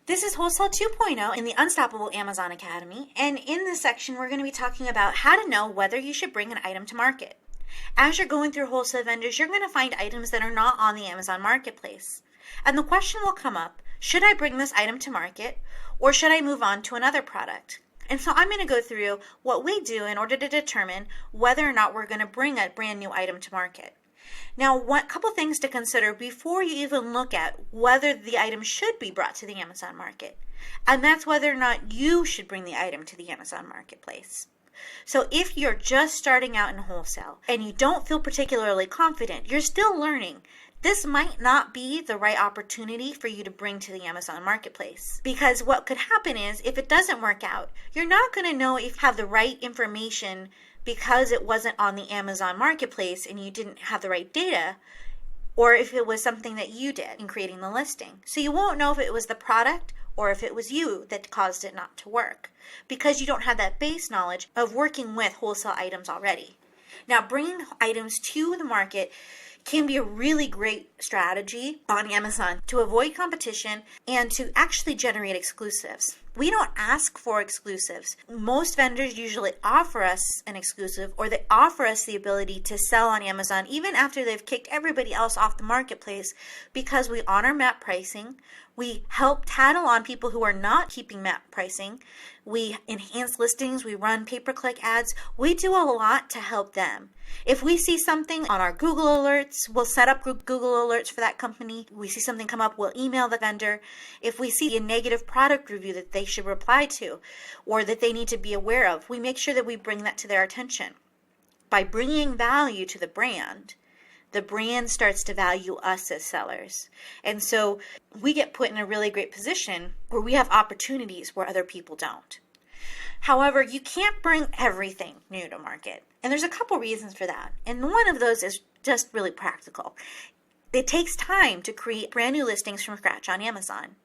This is Wholesale 2.0 in the Unstoppable Amazon Academy, and in this section we're going to be talking about how to know whether you should bring an item to market. As you're going through wholesale vendors, you're going to find items that are not on the Amazon Marketplace. And the question will come up, should I bring this item to market or should I move on to another product? And so I'm going to go through what we do in order to determine whether or not we're going to bring a brand new item to market. Now, a couple things to consider before you even look at whether the item should be brought to the Amazon market, and that's whether or not you should bring the item to the Amazon marketplace. So if you're just starting out in wholesale and you don't feel particularly confident, you're still learning, this might not be the right opportunity for you to bring to the Amazon marketplace. Because what could happen is, if it doesn't work out, you're not going to know if you have the right information because it wasn't on the Amazon marketplace and you didn't have the right data, or if it was something that you did in creating the listing. So you won't know if it was the product or if it was you that caused it not to work, because you don't have that base knowledge of working with wholesale items already. Now, bringing items to the market can be a really great strategy on Amazon to avoid competition and to actually generate exclusives. We don't ask for exclusives. Most vendors usually offer us an exclusive, or they offer us the ability to sell on Amazon even after they've kicked everybody else off the marketplace, because we honor MAP pricing. We help tattle on people who are not keeping MAP pricing. We enhance listings. We run pay-per-click ads. We do a lot to help them. If we see something on our Google alerts, we'll set up Google alerts for that company. We see something come up, we'll email the vendor. If we see a negative product review that they should reply to or that they need to be aware of, we make sure that we bring that to their attention. By bringing value to the brand starts to value us as sellers. And so we get put in a really great position where we have opportunities where other people don't. However, you can't bring everything new to market. And there's a couple reasons for that. And one of those is just really practical. It takes time to create brand new listings from scratch on Amazon.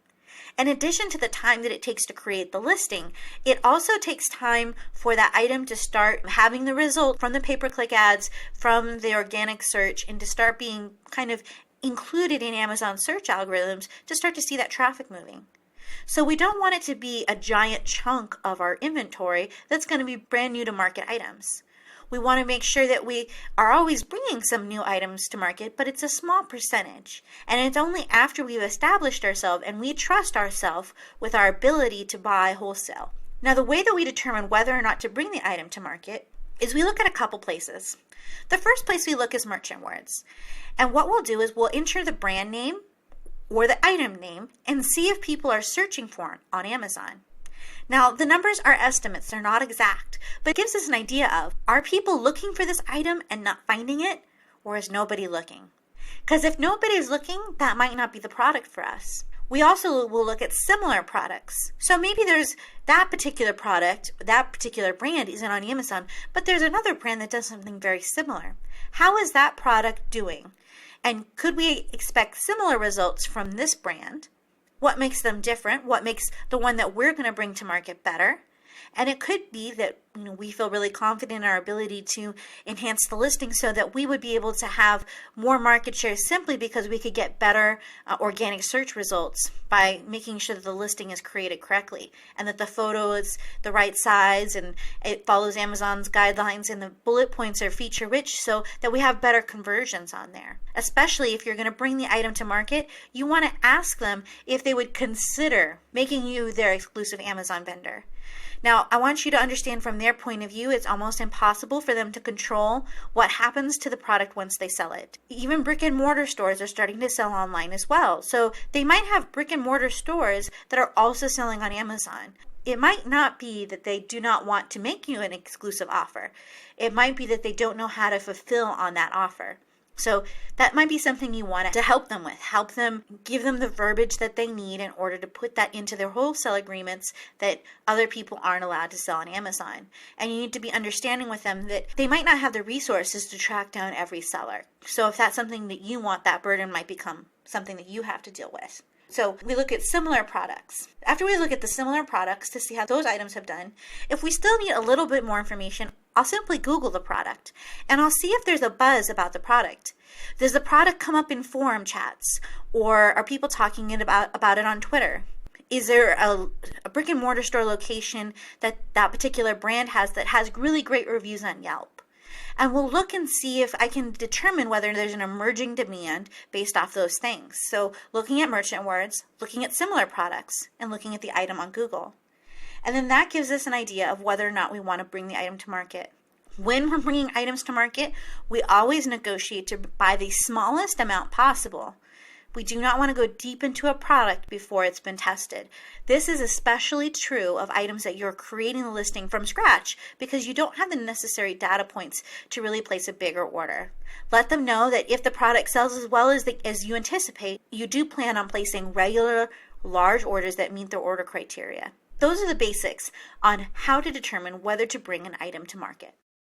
In addition to the time that it takes to create the listing, it also takes time for that item to start having the result from the pay-per-click ads, from the organic search, and to start being kind of included in Amazon search algorithms to start to see that traffic moving. So we don't want it to be a giant chunk of our inventory that's going to be brand new to market items. We want to make sure that we are always bringing some new items to market, but it's a small percentage. And it's only after we've established ourselves and we trust ourselves with our ability to buy wholesale. Now, the way that we determine whether or not to bring the item to market is we look at a couple places. The first place we look is merchant words. And what we'll do is we'll enter the brand name or the item name and see if people are searching for it on Amazon. Now, the numbers are estimates, they're not exact, but it gives us an idea of, are people looking for this item and not finding it, or is nobody looking? Because if nobody's looking, that might not be the product for us. We also will look at similar products. So maybe there's that particular product, that particular brand isn't on Amazon, but there's another brand that does something very similar. How is that product doing? And could we expect similar results from this brand? What makes them different? What makes the one that we're going to bring to market better? And it could be that we feel really confident in our ability to enhance the listing so that we would be able to have more market share simply because we could get better organic search results by making sure that the listing is created correctly and that the photo is the right size and it follows Amazon's guidelines and the bullet points are feature rich so that we have better conversions on there. Especially if you're going to bring the item to market, you want to ask them if they would consider making you their exclusive Amazon vendor. Now, I want you to understand from their point of view, it's almost impossible for them to control what happens to the product once they sell it. Even brick and mortar stores are starting to sell online as well. So they might have brick and mortar stores that are also selling on Amazon. It might not be that they do not want to make you an exclusive offer. It might be that they don't know how to fulfill on that offer. So that might be something you want to help them with. Help them, give them the verbiage that they need in order to put that into their wholesale agreements that other people aren't allowed to sell on Amazon. And you need to be understanding with them that they might not have the resources to track down every seller. So if that's something that you want, that burden might become something that you have to deal with. So we look at similar products. After we look at the similar products to see how those items have done, if we still need a little bit more information, I'll simply Google the product and I'll see if there's a buzz about the product. Does the product come up in forum chats, or are people talking about it on Twitter? Is there a brick and mortar store location that particular brand has that has really great reviews on Yelp? And we'll look and see if I can determine whether there's an emerging demand based off those things. So looking at merchant words, looking at similar products, and looking at the item on Google. And then that gives us an idea of whether or not we want to bring the item to market. When we're bringing items to market, we always negotiate to buy the smallest amount possible. We do not want to go deep into a product before it's been tested. This is especially true of items that you're creating the listing from scratch because you don't have the necessary data points to really place a bigger order. Let them know that if the product sells as well as you anticipate, you do plan on placing regular, large orders that meet their order criteria. Those are the basics on how to determine whether to bring an item to market.